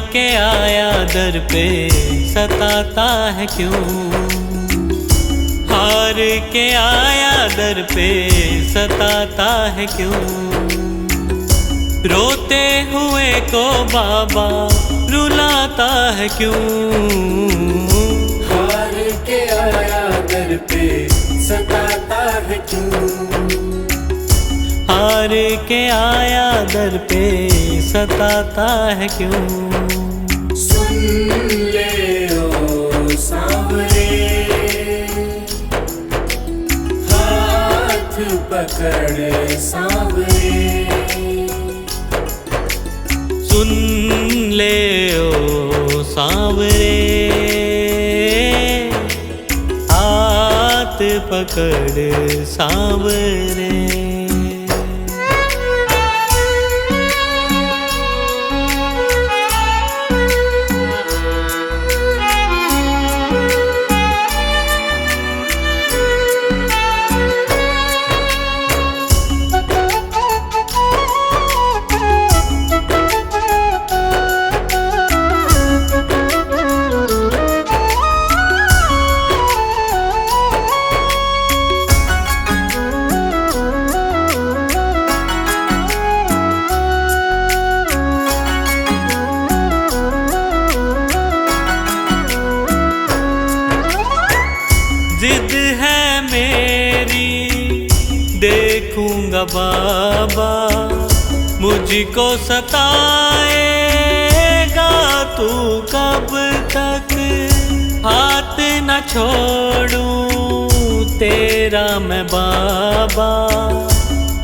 के आया दर पे सताता है क्यों, हार के आया दर पे सताता है क्यों। रोते हुए को बाबा रुलाता है क्यों, हार के आया दर पे सताता है क्यों। हार के आया दर पे सताता है क्यों। सुन ले ओ सांवरे, हाथ पकड़ सांवरे। सुन ले ओ सांवरे, हाथ पकड़ सांवरे। जिद है मेरी देखूंगा बाबा, मुझको सताएगा तू कब तक। हाथ न छोड़ूं तेरा मैं बाबा,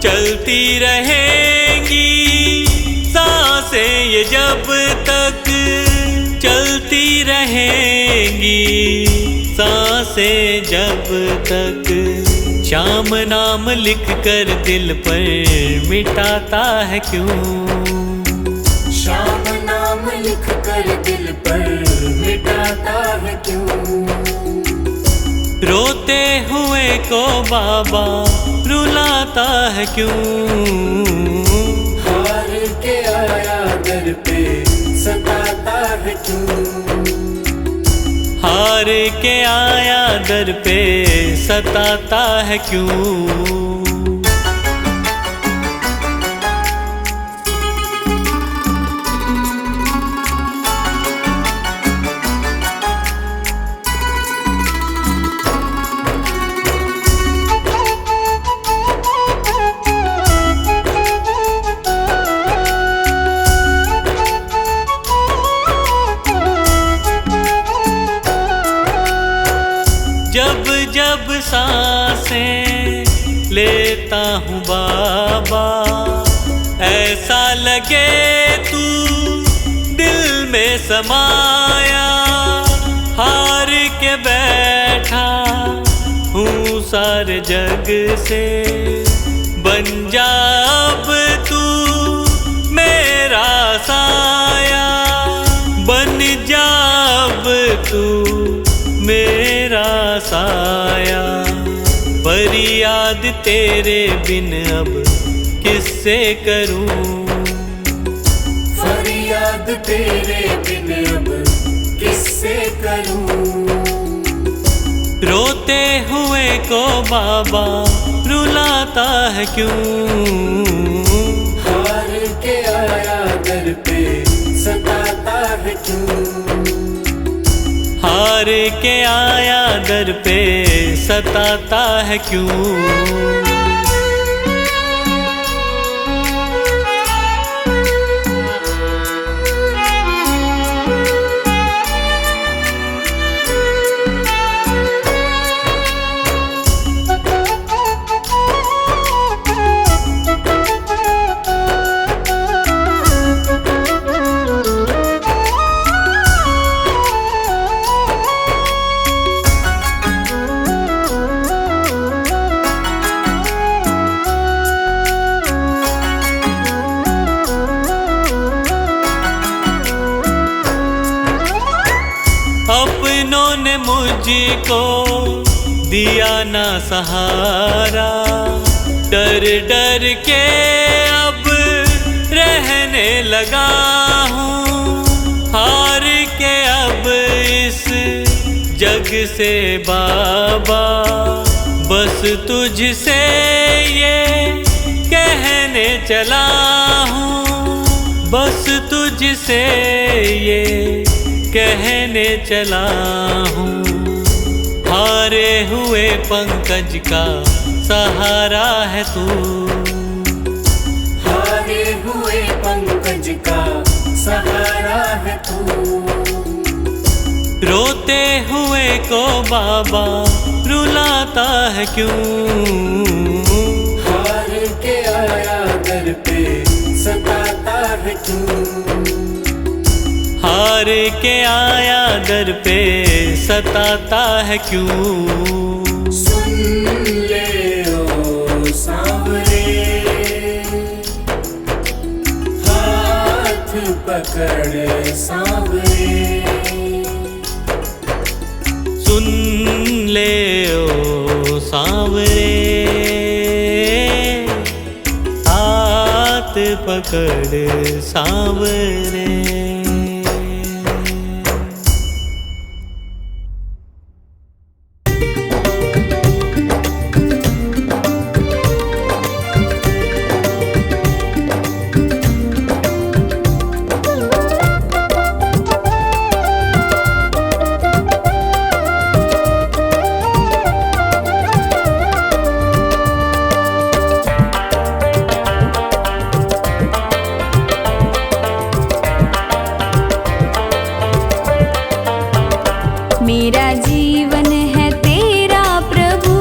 चलती रहेंगी सांसें ये जब तक, चलती रहेंगी सांसें जब तक। श्याम नाम लिख कर दिल पर मिटाता है क्यों, श्याम नाम लिख कर दिल पर मिटाता है क्यों। रोते हुए को बाबा रुलाता है क्यों, हार के आया दर पे सताता है क्यों। हार के आया दर पे सताता है क्यों। जब जब सांसें लेता हूँ बाबा, ऐसा लगे तू दिल में समाया। हार के बैठा हूँ सारे जग से, बन जा अब तू मेरा साया। बन जा अब तू मेरा साया, फरियाद तेरे बिन अब किससे करूं, फरियाद तेरे बिन अब किससे करूं। रोते हुए को बाबा रुलाता है क्यों, हार के आया दर पे सताता है क्यों। हार के आया दर पे सताता है क्यों। अपनों ने मुझको दिया ना सहारा, डर डर के अब रहने लगा हूँ। जग से बाबा बस तुझसे ये कहने चला हूँ, बस तुझसे ये कहने चला हूँ। हारे हुए पंकज का सहारा है तू, हारे हुए पंकज का सहारा है तू। रोते हुए को बाबा रुलाता है क्यों, हार के आया दर पे सताता है क्यों, हार के आया दर पे सताता है क्यों। सुन ले ओ सांवरे, हाथ पकड़ सांवरे, सुन ले ओ सांवरे, हाथ पकड़ सांवरे। मेरा जीवन है तेरा प्रभु,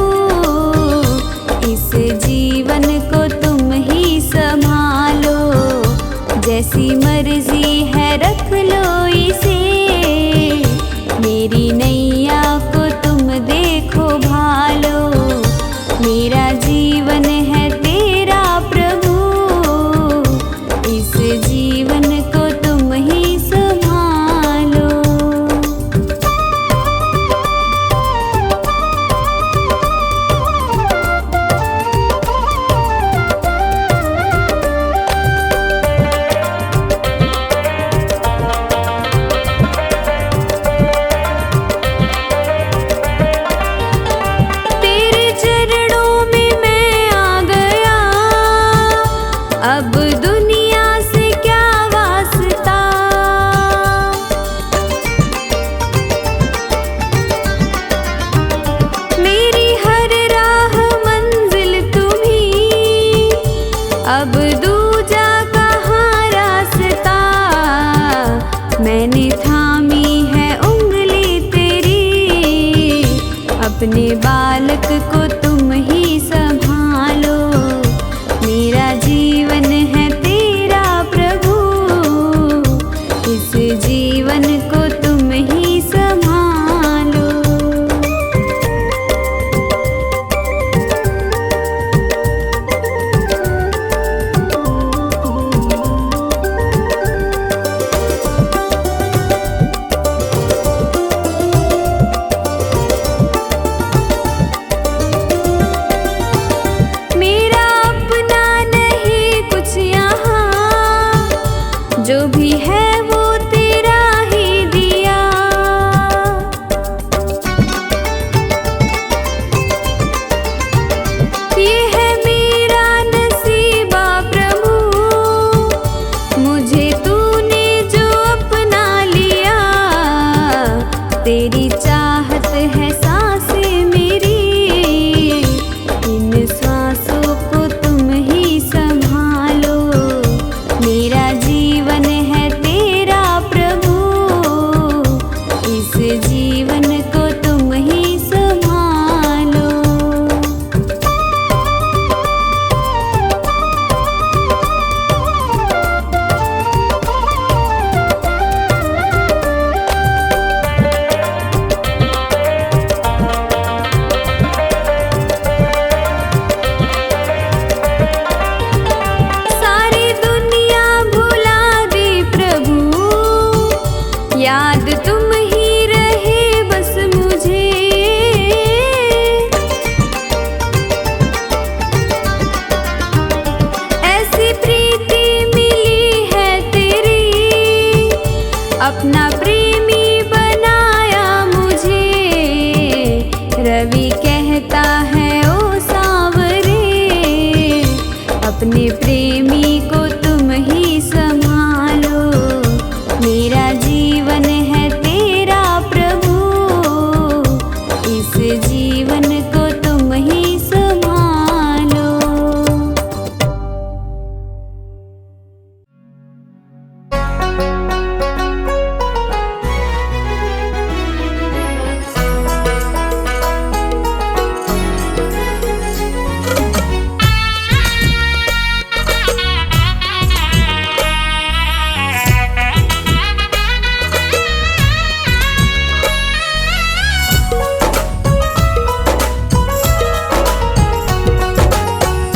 इस जीवन को तुम ही संभालो, जैसी मर्जी है रख लो इसे, मेरी नैया को तुम देखो भालो। मेरा जीवन है तेरा प्रभु, इस जीवन को तुम ही संभालो। तेरे चरणों में मैं आ गया, अब दुनिया से क्या वास्ता। मेरी हर राह मंजिल तुम्ही, अब दूजा कहाँ रास्ता। मैंने थामी है उंगली तेरी, अपने बालक को तुम ही संभालो। मेरा जीवन है तेरा प्रभु, इस जीवन को तुम ही संभालो। रवि कहता है ओ सांवरे, अपने प्रेमी को तुम ही संभालो, मेरा जीवन है तेरा प्रभु, इस जीवन को तुम ही संभालो।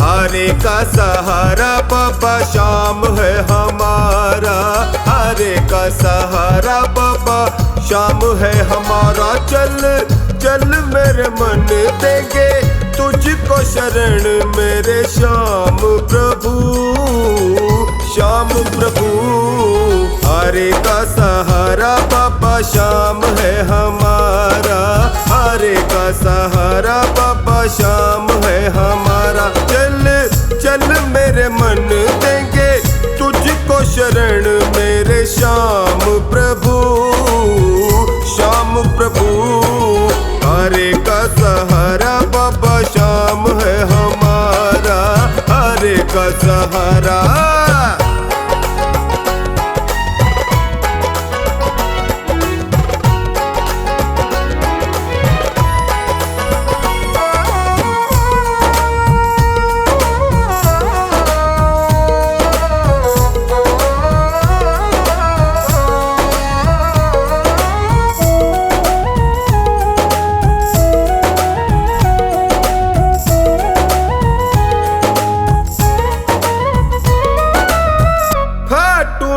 हरे का सहारा बाबा श्याम है हमारा, हरे का सहारा बाबा श्याम है हमारा। चल चल मेरे मन देंगे तुझको शरण मेरे श्याम प्रभु, श्याम प्रभु। हरे का सहारा बाबा श्याम है हमारा, हरे का सहारा बाबा श्याम है हमारा। चल चल मेरे मन देंगे तुझको शरण मेरे श्याम प्रभु, श्याम प्रभु। हरे का सहारा बाबा श्याम है हमारा, हरे का सहारा।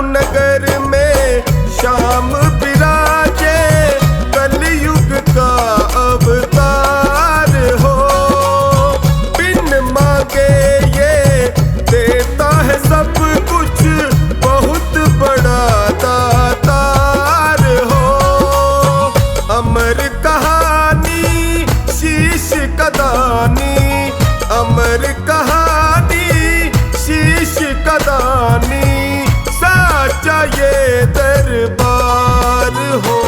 नगर में श्याम विराजे, कलयुग का अवतार हो। बिन मांगे ये देता है सब कुछ, बहुत बड़ा दातार हो। अमर कहानी शीश का दानी, अमर कहानी शीश का दानी, साचा ये दरबार हो।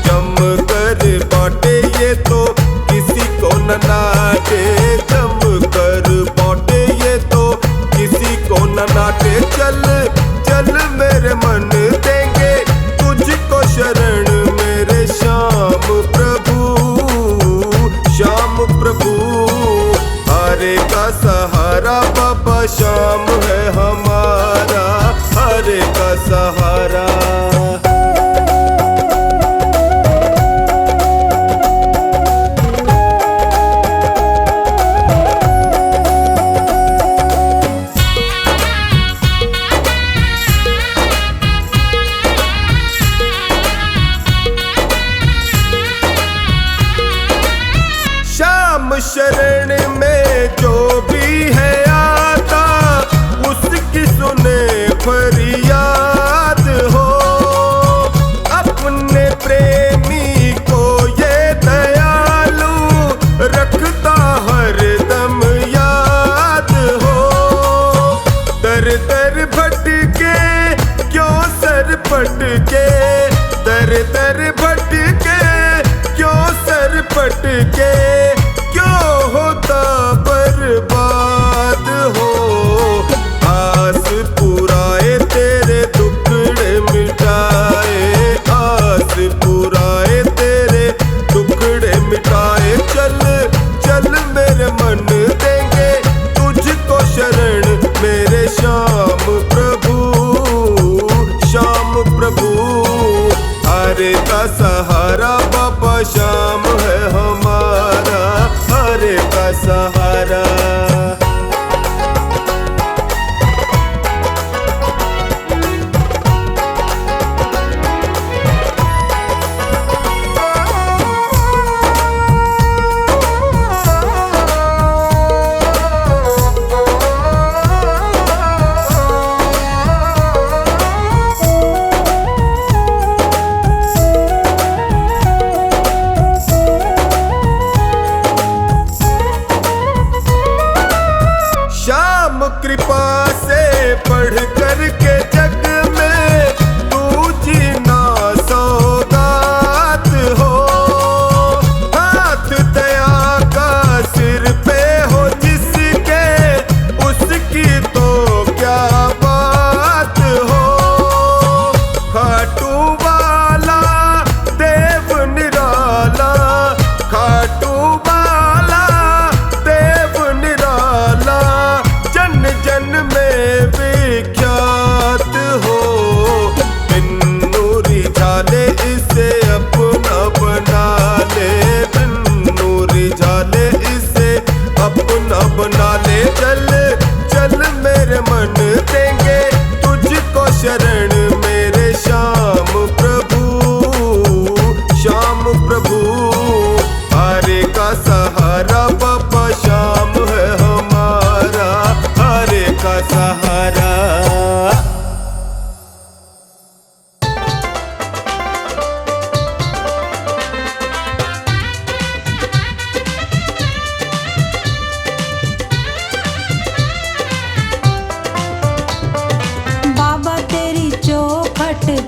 जम कर बाटे ये तो किसी को न नाटे, जम कर बाटे ये तो किसी को न नाटे। चल चल मेरे मन देंगे तुझको शरण मेरे श्याम प्रभु, श्याम प्रभु। हरे का सहारा बाबा श्याम है हमारा, हरे का सहारा। श्याम शरण में जो भी है आता, उसकी सुने फरियाद हो। अपने प्रेमी को ये दयालु रखता हर दम याद हो। दर दर भटके क्यों सर पटके, दर दर भटके क्यों सर पटके, क्यों होता बर्बाद हो। आस पुराए तेरे टुकड़े मिटाए, आस पुराए तेरे टुकड़े मिटाए। चल चल मेरे मन देंगे तुझको शरण मेरे श्याम प्रभु, श्याम प्रभु। हरे का सहारा बाबा श्याम है हमारा, हरे का सहारा।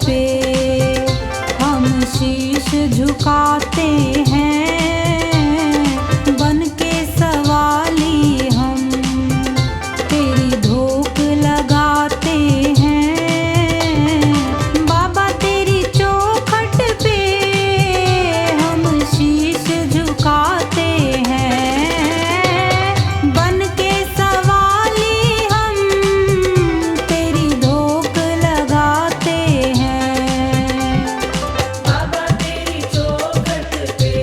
पे हम शीश झुकाते हैं, बन के सवाली हम तेरी धोख लगाते हैं। बाबा तेरी चौखट पे हम शीश झुकाते हैं, बन के सवाली हम तेरी धोख लगाते हैं। बाबा तेरी चौखट पे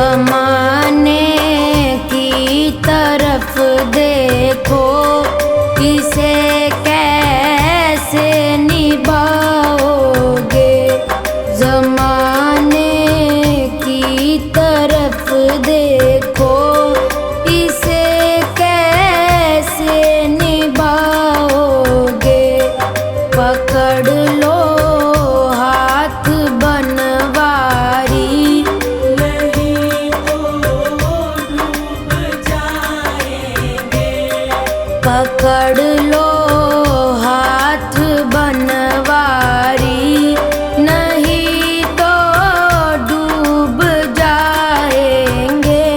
जमाने की तरफ देखो, इसे कैसे निभाओगे। जमाने की तरफ देखो, इसे कैसे निभाओगे। पकड़ लो हाथ बनवारी, नहीं तो डूब जाएंगे। पकड़ लो हाथ बनवारी, नहीं तो डूब जाएंगे।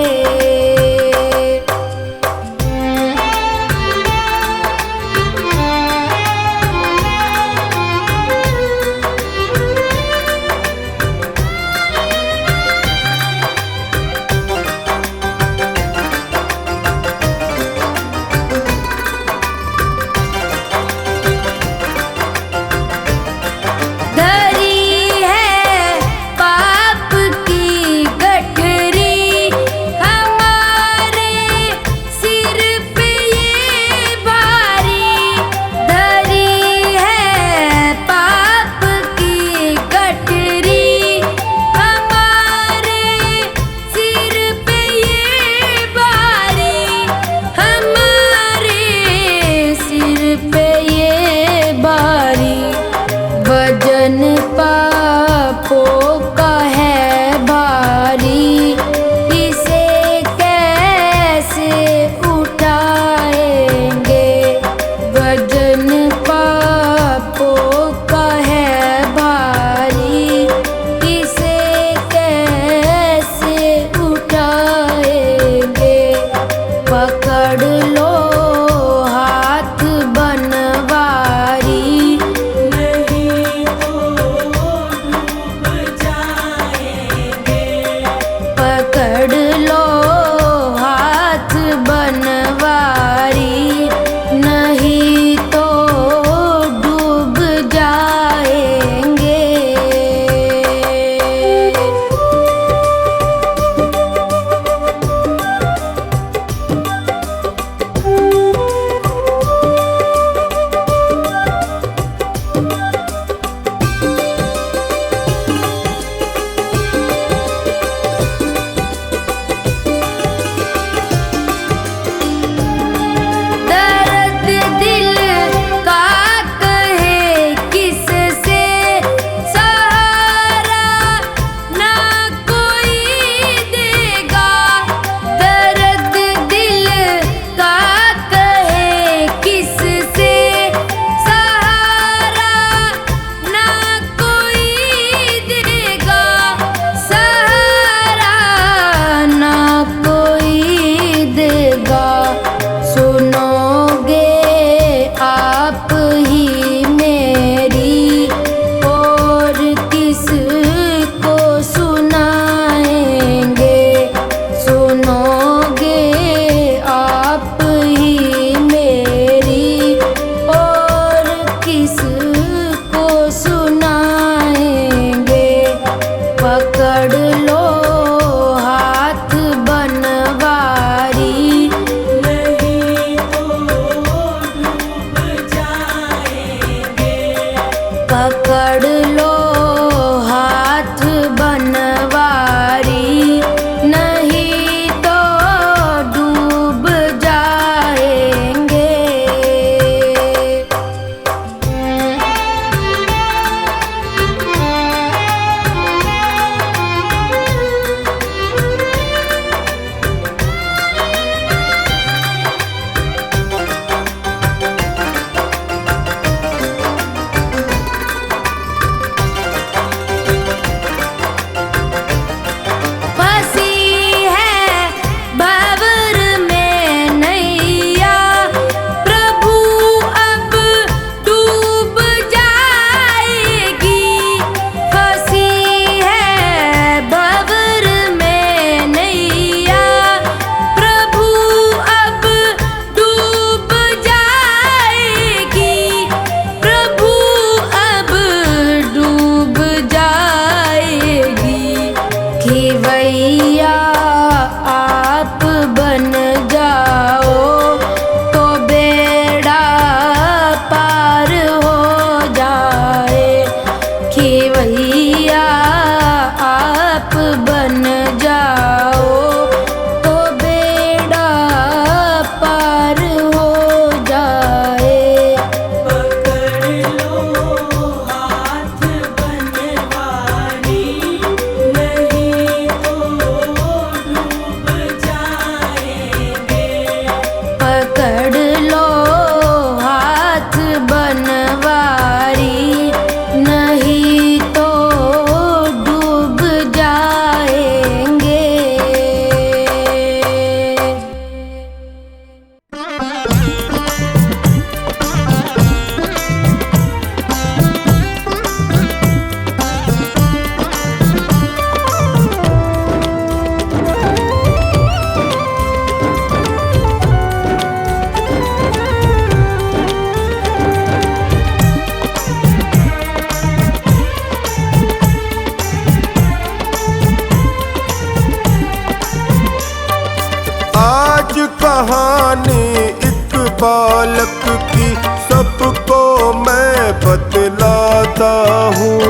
कहानी एक बालक की सबको मैं बतलाता हूँ।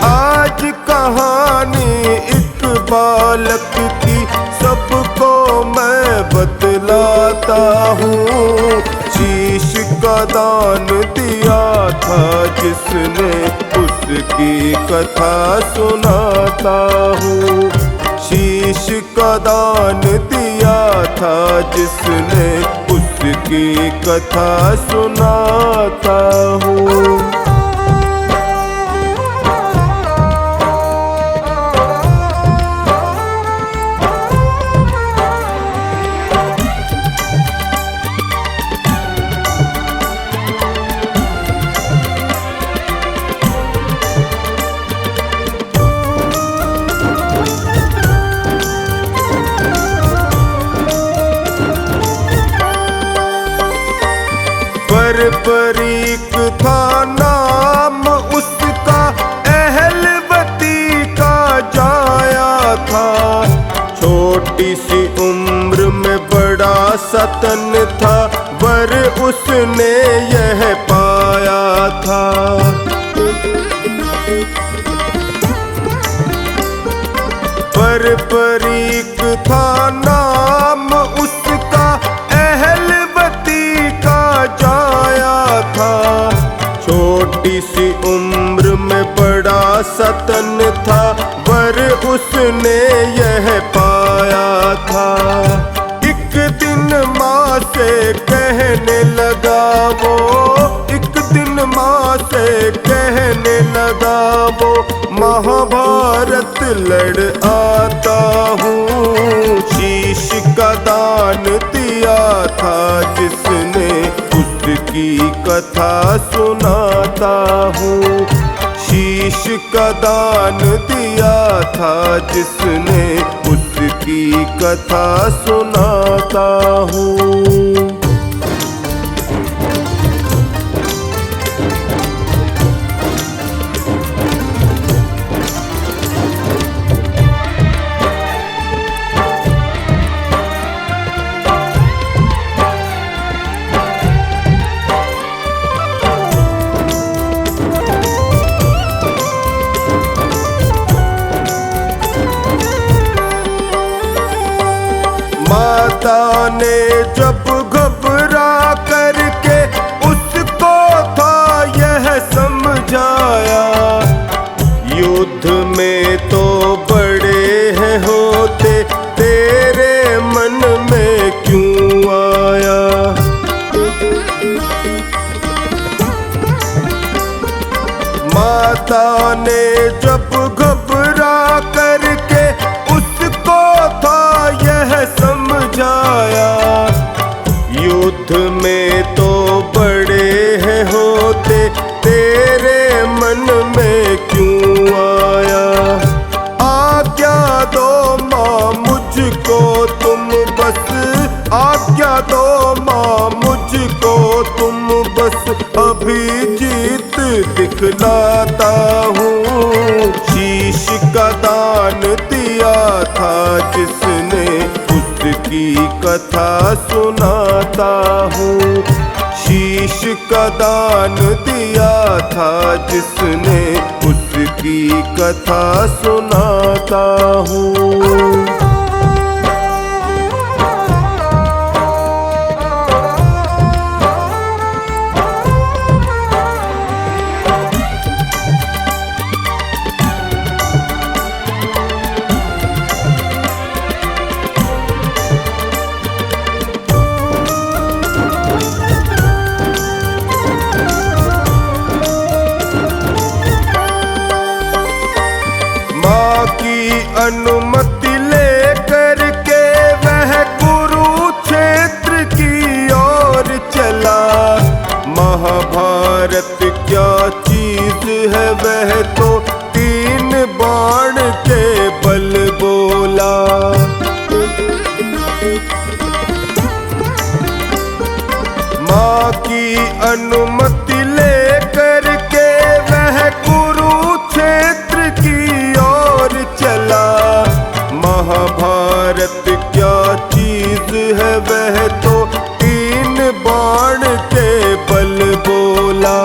आज कहानी एक बालक की सबको मैं बतलाता हूँ। शीश का दान दिया था जिसने उसकी कथा सुनाता हूँ। शीश का दान दिया था जिसने उसकी कथा सुनाता हूँ। बरीक था नाम उसका, अहलवती का जाया था। छोटी सी उम्र में बड़ा सतन था, वर उसने यह पाया था। बरीक था नाम उसका, अहलवती का जाया था। छोटी सी उम्र में बड़ा सतन था, वर उसने यह पाया था। एक दिन माँ से कहने लगा वो, एक दिन माँ से कहने लगा वो, महाभारत लड़ आता हूँ। शीश का दान दिया था जिसने उसकी कथा सुनाता हूँ। शीश का दान दिया था जिसने उसकी कथा सुनाता हूँ। माता ने जब घबरा करके उसको था यह समझाया, युद्ध में तो बड़े हैं होते, तेरे मन में क्यों आया। माता ने जब घबरा करके उसको था यह समझाया, युद्ध में तो बड़े हैं होते, तेरे मन में क्यों आया। आज्ञा दो माँ मुझको तुम बस, आज्ञा दो माँ मुझको तुम बस, अभी जीत दिखलाता हूँ। शीश का दान दिया था जिसने उसकी कथा सुनाता हूँ। शीश का दान दिया था जिसने उसकी कथा सुनाता हूँ। अनुमति लेकर के वह कुरुक्षेत्र की ओर चला। महाभारत क्या चीज है वह तो 3 बाण के बल बोला। माँ की अनुमति लेकर के वह कुरुक्षेत्र की ओर चला। महाभारत क्या चीज है वह तो तीन बाण के बल बोला।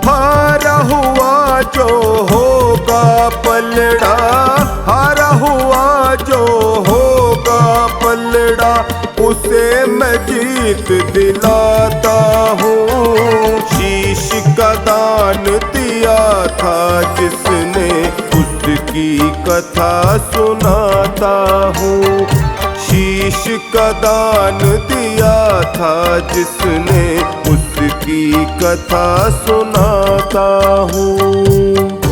हारा हुआ जो होगा पलड़ा, हारा हुआ जो होगा पलड़ा, उसे मैं जीत दिलाता हूँ। शीश का दान दिया था जिसने, उसकी कथा सुनाता हूँ। शीश का दान दिया था जिसने, उसकी कथा सुनाता हूँ।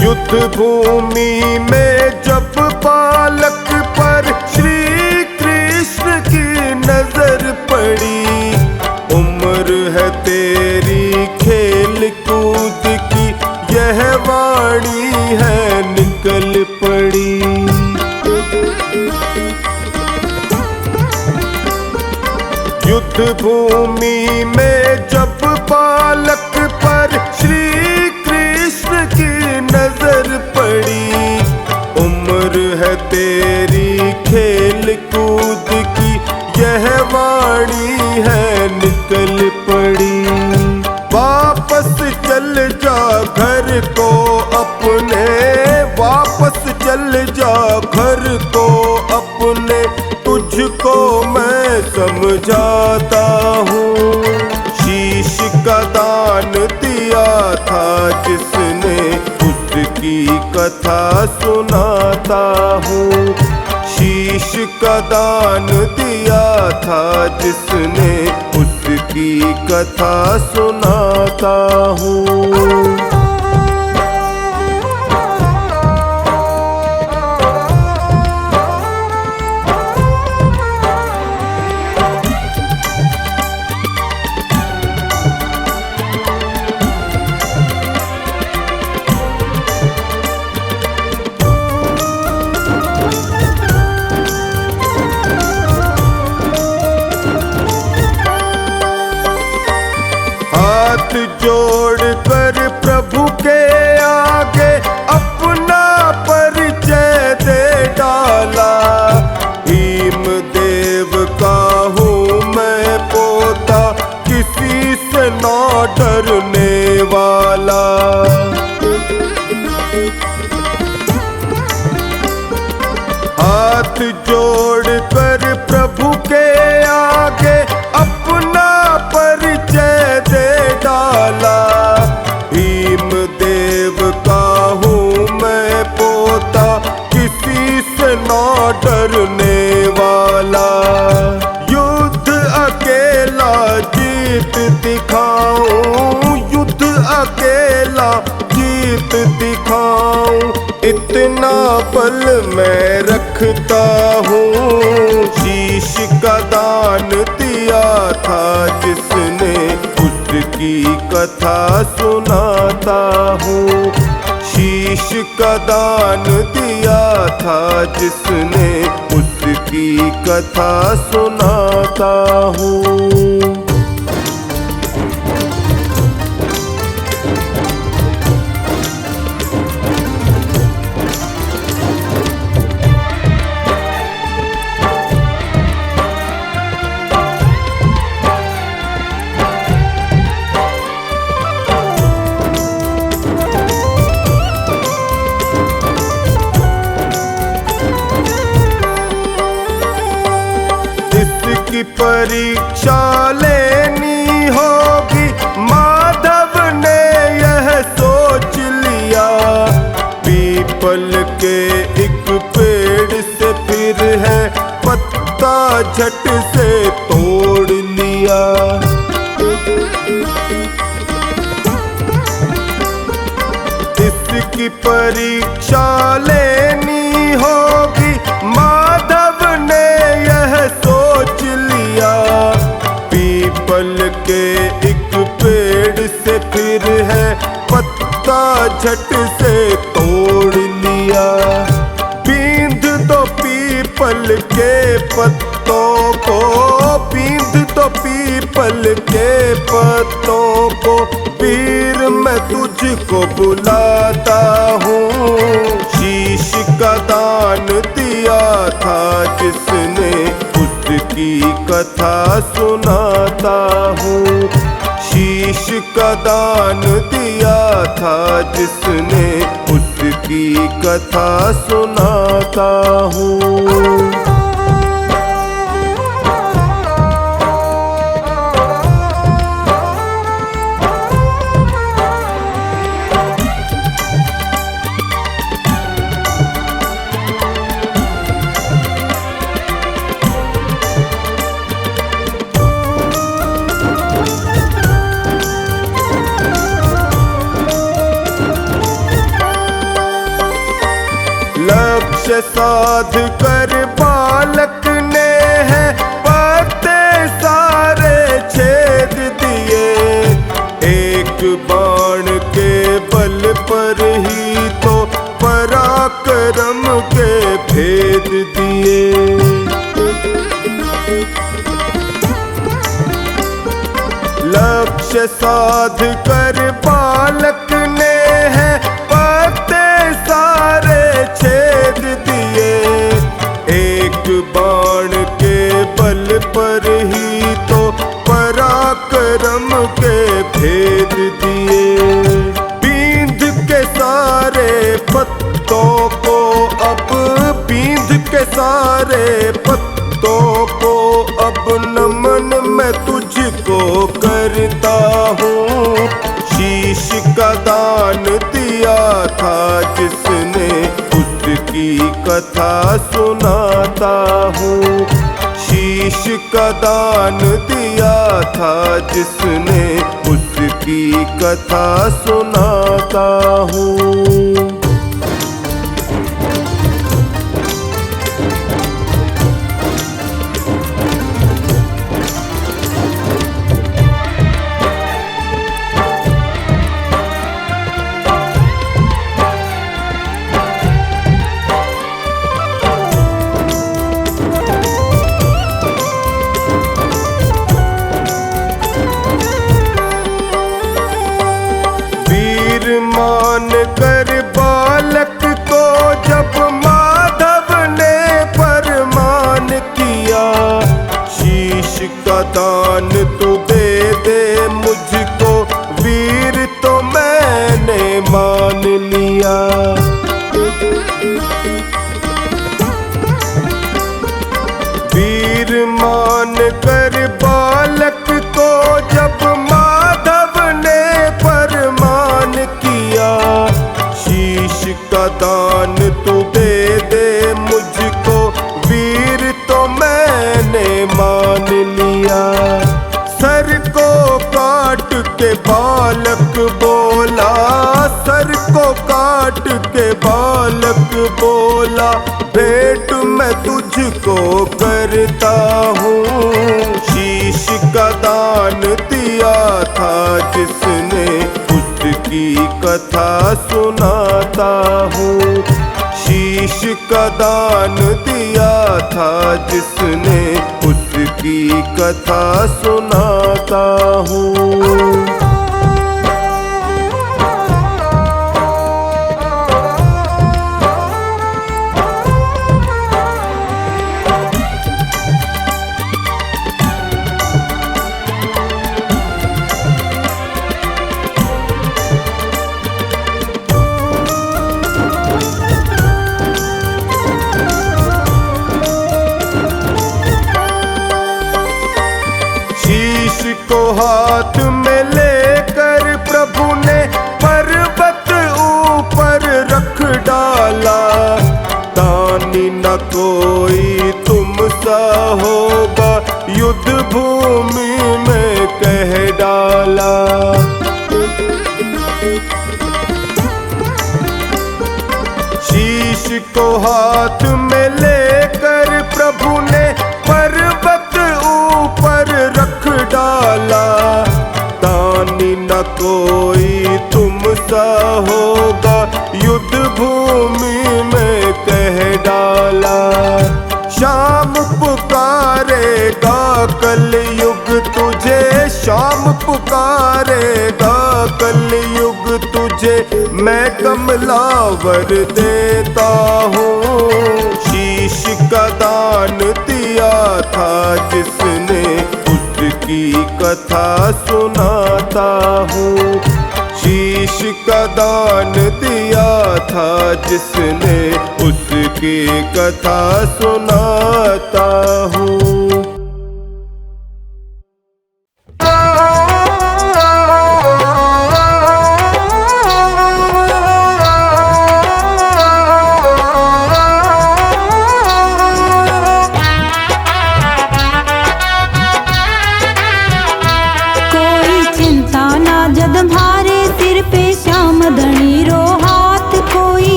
युद्ध भूमि में जब बालक पर श्री कृष्ण की नजर पड़ी, उम्र है तेरी खेल कूद की, यह वाणी है निकल पड़ी। युद्ध भूमि में जब बालक पर श्री कृष्ण की नजर पड़ी, उम्र है तेरी खेल कूद की, यह वाणी है निकल पड़ी। वापस चल जा घर को अपने, वापस चल जा घर को अपने, तुझको मैं समझाता हूँ। शीश का दान दिया था जिसने, उसकी कथा सुनाता हूँ। शीश का दान दिया था जिसने, उसकी कथा सुनाता हूँ। हाथ जोड़कर प्रभु के आगे अपना परिचय दे डाला। भीम देव का हूँ मैं पोता, किसी से ना डरने वाला। हाथ जोड़कर प्रभु के आगे अपना परिचय दे डाला। भीम देव का हूँ मैं पोता, किसी से ना डरने वाला। युद्ध अकेला जीत दिखाऊं, युद्ध अकेला जीत दिखाऊं, इतना बल मैं रखता हूँ। शीश का दान दिया था जिसने, उसकी कथा सुनाता हूँ। शीश का दान दिया था जिसने, उसकी कथा सुनाता हूँ। की परीक्षा लेनी होगी, माधव ने यह सोच लिया। पीपल के एक पेड़ से फिर है पत्ता झट से तोड़ लिया। इसकी परीक्षा लेनी होगी, माधव ने यह सोच लिया। पीपल पीपल के एक पेड़ से फिर है पत्ता झट से तोड़ लिया। बींध दो पीपल के पत्तों को, बींध दो पीपल के पत्तों को, पीर मैं तुझको बुलाता हूँ। शीश का दान दिया था जिसने, उसकी कथा सुनाता हूँ। शीश का दान दिया था जिसने, उसकी कथा सुनाता हूँ। लक्ष्य साध कर बालक ने है पत्ते सारे छेद दिए। एक बाण के बल पर ही तो पराक्रम के भेद दिए। लक्ष्य साध कर बालक ने है पत्ते सारे छेद दिए। एक बाण के बल पर ही तो पराक्रम के भेद दिए। बींध के सारे पत्तों को अब, बींध के सारे पत्तों को अब नमन मैं तुझको करता हूँ। शीश का दान दिया था जिसने, उसकी कथा सुनाता हूँ। शीश का दान दिया था जिसने, उसकी कथा सुनाता हूँ। मान कर बालक को जब माधव ने फरमान किया। शीश का दान तू दे दे मुझको वीर, तो मैंने मान लिया। वीर मान कर बालक को जब माधव ने फरमान किया। शीश का दान तू दे दे मुझको वीर, तो मैंने मान लिया। सर को काट के बालक बोला, सर को काट के बालक बोला, भेंट मैं तुझको करता हूँ। शीश का दान दिया था जिसने, उसकी कथा सुनाता हूँ। शीश का दान दिया था जिसने, उसकी कथा सुनाता हूँ। को हाथ में लेकर प्रभु ने पर्वत ऊपर रख डाला। दानी न कोई तुम सा होगा, युद्ध भूमि में कह डाला। शीश को हाथ में लेकर प्रभु ने पर्वत ऊपर रख डाला। डाला। दानी न कोई तुम सा होगा, युद्ध भूमि में कह डाला। शाम पुकारेगा कलयुग तुझे, शाम पुकारेगा कलयुग तुझे, मैं कमलावर देता हूँ। शीश का दान दिया था जिसने, उसकी कथा सुनाता हूँ। शीश का दान दिया था जिसने, उसकी कथा सुनाता हूँ।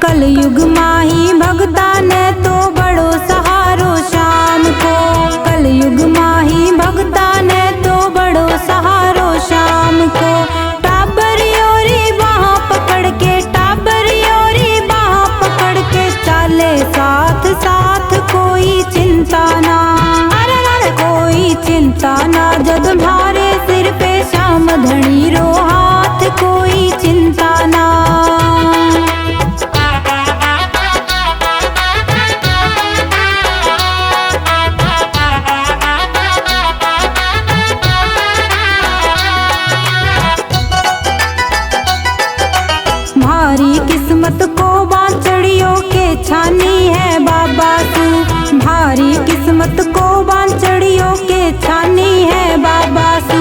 कलयुग माही भगता ने तो बड़ो सहारो शाम को। कलयुग माही भगता ने तो बड़ो सहारो शाम को। टाबरियोरी बाह पकड़ के, टाबरियोरी बाह पकड़ के, चाले साथ साथ कोई चिंता ना, अरे कोई चिंता ना। जब मारे सिर पे श्याम धनी रो हाथ, कोई चिंता ना। किस्मत को बांचड़ियों के छानी है बाबा तू, भारी किस्मत को बांचड़ियों के छानी है बाबा तू।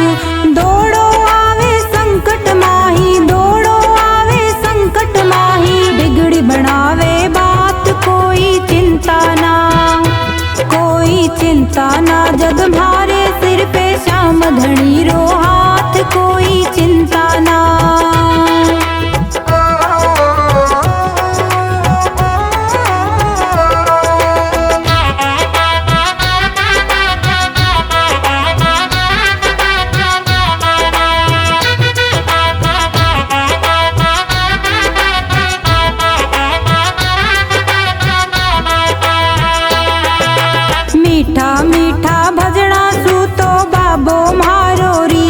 दौड़ो आवे संकट माही, दौड़ो आवे संकट माही, बिगड़ी बनावे बात कोई चिंता ना, कोई चिंता ना। जब मारे सिर पे श्याम धनी रो हाथ, कोई चिंता ना। मीठा मीठा भजड़ा सू तो बाबो म्हारो री,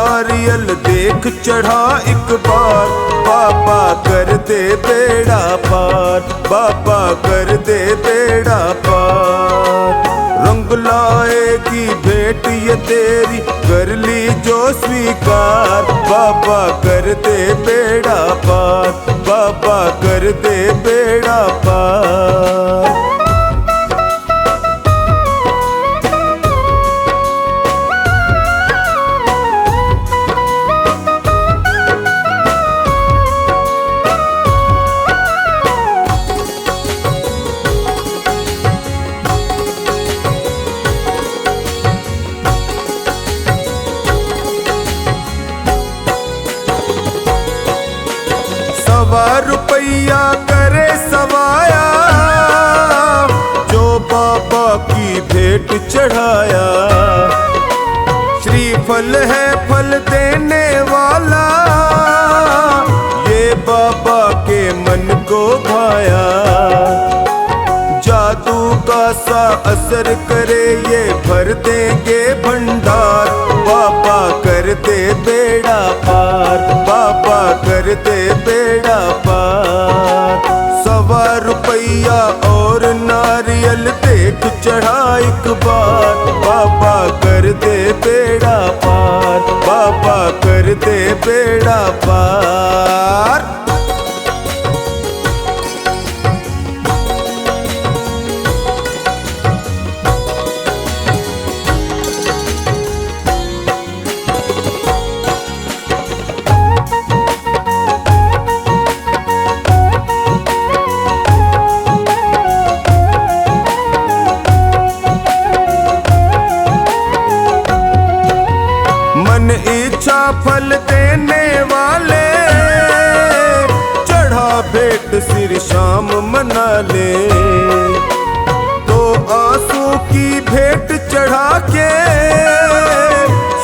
नारियल देख चढ़ा एक बार, बाबा कर दे बेड़ा पार, बाबा कर दे बेड़ा पार। रंग लाएगी भेंट ये तेरी, कर ली जो स्वीकार, बाबा कर दे बेड़ा पार, बाबा कर दे बेड़ा पार। सवा रुपया करे सवाया, जो बाबा की भेंट चढ़ाया। श्रीफल है फल देने वाला, ये बाबा के मन को भाया। जादू का सा असर करे ये भर देंगे भंडार, बाबा कर दे बेड़ा पार, बाबा कर दे बेड़ा पार। सवा रुपया और नारियल देख चढ़ा एक बार, बाबा कर दे बेड़ा पार, बाबा कर दे बेड़ा पार। मन इच्छा फल देने वाले, चढ़ा भेंट सिर शाम मना ले। तो आंसू की भेंट चढ़ा के,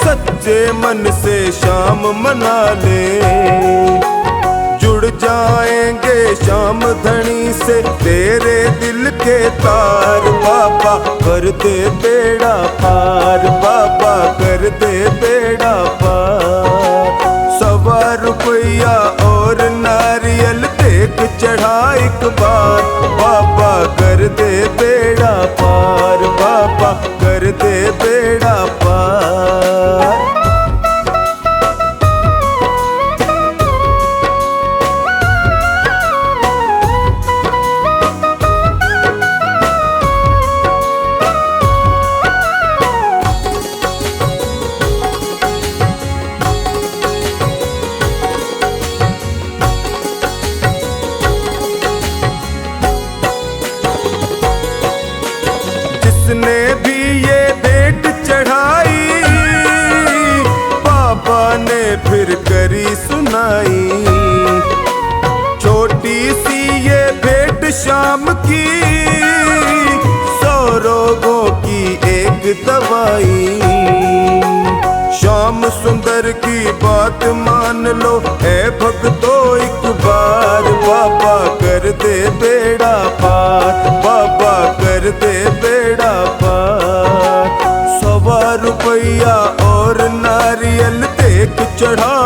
सच्चे मन से शाम मना ले। जुड़ जाएंगे शाम धनी से तेरे दिल के तार, बाबा कर दे बेड़ा पार, बाबा कर दे बेड़ा पार। सवा रुपया और नारियल देख चढ़ा एक बार, बाबा कर दे बेड़ा पार, बाबा कर दे बेड़ा पार। जिसने भी ये भेंट चढ़ाई, बाबा ने फिर करी सुनाई। छोटी सी ये भेंट शाम की, 100 रोगों की एक दवाई। श्याम सुंदर की बात मान लो है भक्तो एक बार, बाबा कर दे बेड़ा पार, बाबा कर दे बेड़ा पार। सवा रुपया और नारियल देख चढ़ा